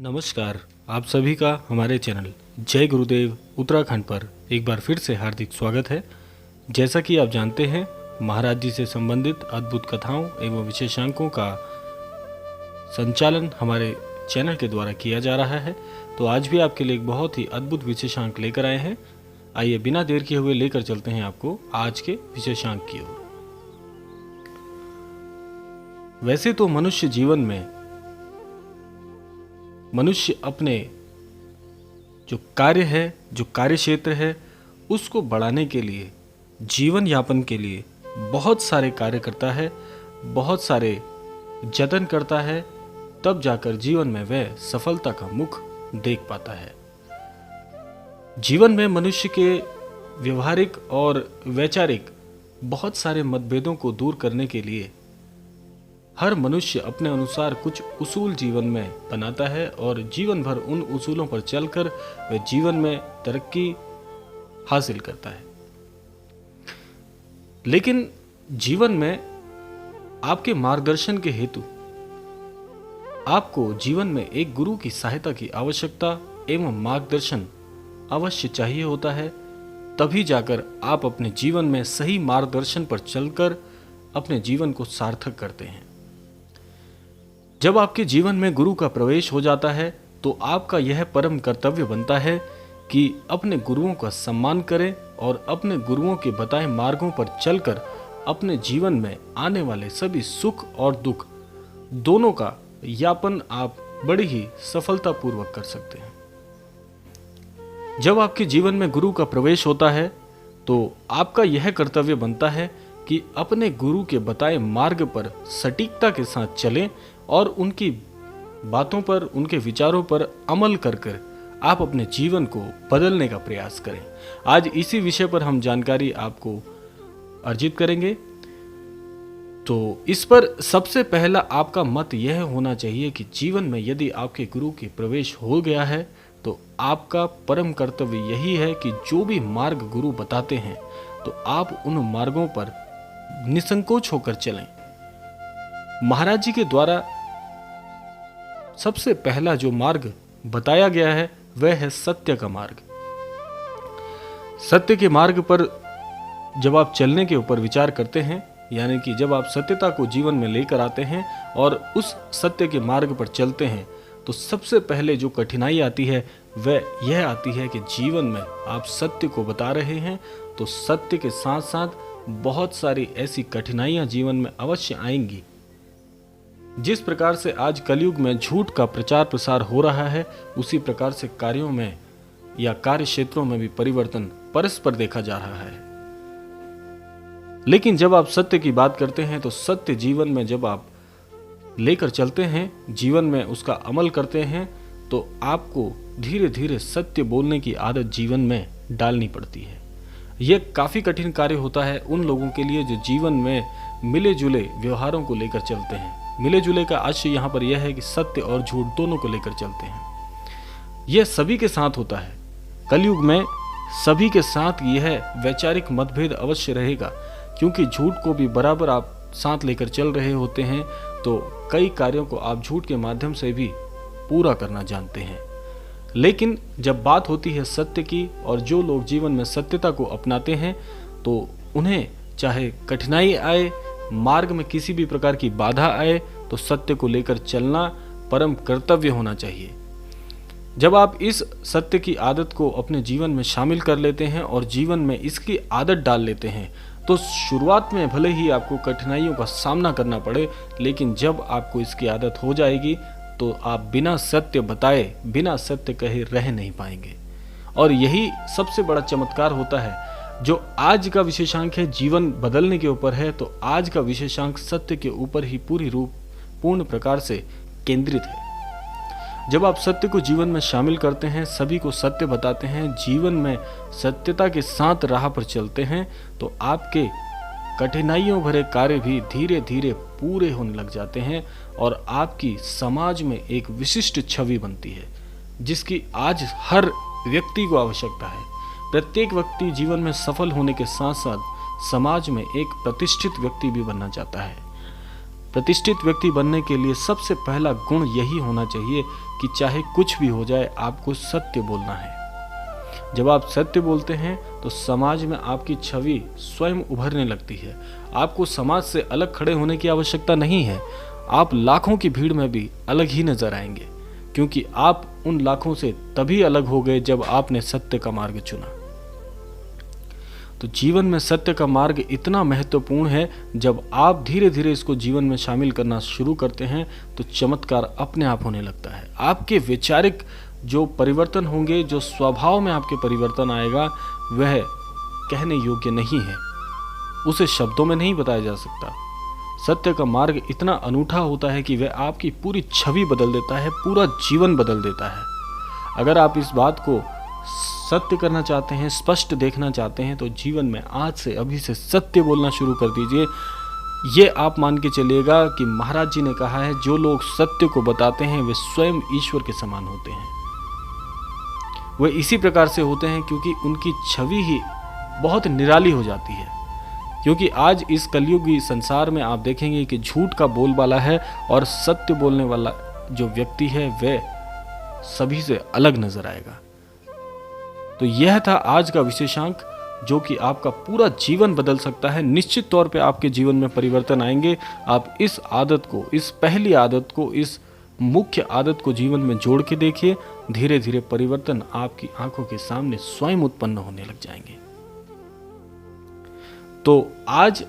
नमस्कार। आप सभी का हमारे चैनल जय गुरुदेव उत्तराखंड पर एक बार फिर से हार्दिक स्वागत है। जैसा कि आप जानते हैं, महाराज जी से संबंधित अद्भुत कथाओं एवं विशेषांकों का संचालन हमारे चैनल के द्वारा किया जा रहा है। तो आज भी आपके लिए एक बहुत ही अद्भुत विशेषांक लेकर आए हैं। आइए बिना देर किए हुए लेकर चलते हैं आपको आज के विशेषांक की ओर। वैसे तो मनुष्य जीवन में मनुष्य अपने जो कार्य है, जो कार्य क्षेत्र है, उसको बढ़ाने के लिए, जीवन यापन के लिए बहुत सारे कार्य करता है, बहुत सारे जतन करता है, तब जाकर जीवन में वह सफलता का मुख देख पाता है। जीवन में मनुष्य के व्यवहारिक और वैचारिक बहुत सारे मतभेदों को दूर करने के लिए हर मनुष्य अपने अनुसार कुछ उसूल जीवन में बनाता है और जीवन भर उन उसूलों पर चलकर वह जीवन में तरक्की हासिल करता है। लेकिन जीवन में आपके मार्गदर्शन के हेतु आपको जीवन में एक गुरु की सहायता की आवश्यकता एवं मार्गदर्शन अवश्य चाहिए होता है। तभी जाकर आप अपने जीवन में सही मार्गदर्शन पर चलकर अपने जीवन को सार्थक करते हैं। जब आपके जीवन में गुरु का प्रवेश हो जाता है तो आपका यह परम कर्तव्य बनता है कि अपने गुरुओं का सम्मान करें और अपने गुरुओं के बताए मार्गों पर चलकर अपने जीवन में आने वाले सभी सुख और दुख दोनों का यापन आप बड़ी ही सफलतापूर्वक कर सकते हैं। जब आपके जीवन में गुरु का प्रवेश होता है तो आपका यह कर्तव्य बनता है कि अपने गुरु के बताए मार्ग पर सटीकता के साथ चलें और उनकी बातों पर, उनके विचारों पर अमल कर आप अपने जीवन को बदलने का प्रयास करें। आज इसी विषय पर हम जानकारी आपको अर्जित करेंगे। तो इस पर सबसे पहला आपका मत यह होना चाहिए कि जीवन में यदि आपके गुरु के प्रवेश हो गया है तो आपका परम कर्तव्य यही है कि जो भी मार्ग गुरु बताते हैं तो आप उन मार्गों पर निसंकोच होकर चलें। महाराज जी के द्वारा सबसे पहला जो मार्ग बताया गया है वह है सत्य का मार्ग। सत्य के मार्ग पर जब आप चलने के ऊपर विचार करते हैं, यानी कि जब आप सत्यता को जीवन में लेकर आते हैं और उस सत्य के मार्ग पर चलते हैं, तो सबसे पहले जो कठिनाई आती है वह यह आती है कि जीवन में आप सत्य को बता रहे हैं तो सत्य के साथ साथ बहुत सारी ऐसी कठिनाइयां जीवन में अवश्य आएंगी। जिस प्रकार से आज कलयुग में झूठ का प्रचार प्रसार हो रहा है, उसी प्रकार से कार्यों में या कार्य क्षेत्रों में भी परिवर्तन परस्पर देखा जा रहा है। लेकिन जब आप सत्य की बात करते हैं तो सत्य जीवन में जब आप लेकर चलते हैं, जीवन में उसका अमल करते हैं, तो आपको धीरे धीरे सत्य बोलने की आदत जीवन में डालनी पड़ती है। यह काफी कठिन कार्य होता है उन लोगों के लिए जो जीवन में मिले जुले व्यवहारों को लेकर चलते हैं। मिले जुले का आशय यहाँ पर यह है कि सत्य और झूठ दोनों को लेकर चलते हैं। यह सभी के साथ होता है। कलयुग में सभी के साथ यह वैचारिक मतभेद अवश्य रहेगा, क्योंकि झूठ को भी बराबर आप साथ लेकर चल रहे होते हैं तो कई कार्यों को आप झूठ के माध्यम से भी पूरा करना जानते हैं। लेकिन जब बात होती है सत्य की और जो लोग जीवन में सत्यता को अपनाते हैं तो उन्हें चाहे कठिनाई आए, मार्ग में किसी भी प्रकार की बाधा आए, तो सत्य को लेकर चलना परम कर्तव्य होना चाहिए। जब आप इस सत्य की आदत को अपने जीवन में शामिल कर लेते हैं और जीवन में इसकी आदत डाल लेते हैं तो शुरुआत में भले ही आपको कठिनाइयों का सामना करना पड़े, लेकिन जब आपको इसकी आदत हो जाएगी तो आप बिना सत्य बताए, बिना सत्य कहे रह नहीं पाएंगे। और यही सबसे बड़ा चमत्कार होता है। जो आज का विशेषांक है जीवन बदलने के ऊपर है, तो आज का विशेषांक सत्य के ऊपर ही पूर्ण प्रकार से केंद्रित है। जब आप सत्य को जीवन में शामिल करते हैं, सभी को सत्य बताते हैं, जीवन में सत्यता के साथ राह पर चलते हैं, तो आपके कठिनाइयों भरे कार्य भी धीरे धीरे पूरे होने लग जाते हैं और आपकी समाज में एक विशिष्ट छवि बनती है, जिसकी आज हर व्यक्ति को आवश्यकता है। प्रत्येक व्यक्ति जीवन में सफल होने के साथ साथ समाज में एक प्रतिष्ठित व्यक्ति भी बनना चाहता है। प्रतिष्ठित व्यक्ति बनने के लिए सबसे पहला गुण यही होना चाहिए कि चाहे कुछ भी हो जाए, आपको सत्य बोलना है। जब आप सत्य बोलते हैं तो समाज में आपकी छवि स्वयं उभरने लगती है। आपको समाज से अलग खड़े होने की आवश्यकता नहीं है। आप लाखों की भीड़ में भी अलग ही नजर आएंगे, क्योंकि आप उन लाखों से तभी अलग हो गए जब आपने सत्य का मार्ग चुना। तो जीवन में सत्य का मार्ग इतना महत्वपूर्ण है, जब आप धीरे धीरे इसको जीवन में शामिल करना शुरू करते हैं तो चमत्कार अपने आप होने लगता है। आपके वैचारिक जो परिवर्तन होंगे, जो स्वभाव में आपके परिवर्तन आएगा, वह कहने योग्य नहीं है, उसे शब्दों में नहीं बताया जा सकता। सत्य का मार्ग इतना अनूठा होता है कि वह आपकी पूरी छवि बदल देता है, पूरा जीवन बदल देता है। अगर आप इस बात को सत्य करना चाहते हैं, स्पष्ट देखना चाहते हैं, तो जीवन में आज से अभी से सत्य बोलना शुरू कर दीजिए। ये आप मान के चलिएगा कि महाराज जी ने कहा है, जो लोग सत्य को बताते हैं वे स्वयं ईश्वर के समान होते हैं। वे इसी प्रकार से होते हैं क्योंकि उनकी छवि ही बहुत निराली हो जाती है। क्योंकि आज इस कलयुगी संसार में आप देखेंगे कि झूठ का बोलबाला है और सत्य बोलने वाला जो व्यक्ति है वह सभी से अलग नजर आएगा। तो यह था आज का विशेषांक, जो कि आपका पूरा जीवन बदल सकता है। निश्चित तौर पे आपके जीवन में परिवर्तन आएंगे। आप इस आदत को, इस पहली आदत को, इस मुख्य आदत को जीवन में जोड़ के देखिए। धीरे धीरे परिवर्तन आपकी आंखों के सामने स्वयं उत्पन्न होने लग जाएंगे। तो आज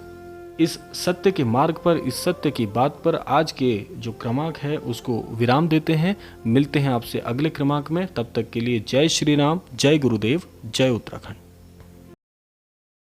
इस सत्य के मार्ग पर, इस सत्य की बात पर आज के जो क्रमांक है उसको विराम देते हैं। मिलते हैं आपसे अगले क्रमांक में। तब तक के लिए जय श्री राम, जय गुरुदेव, जय उत्तराखंड।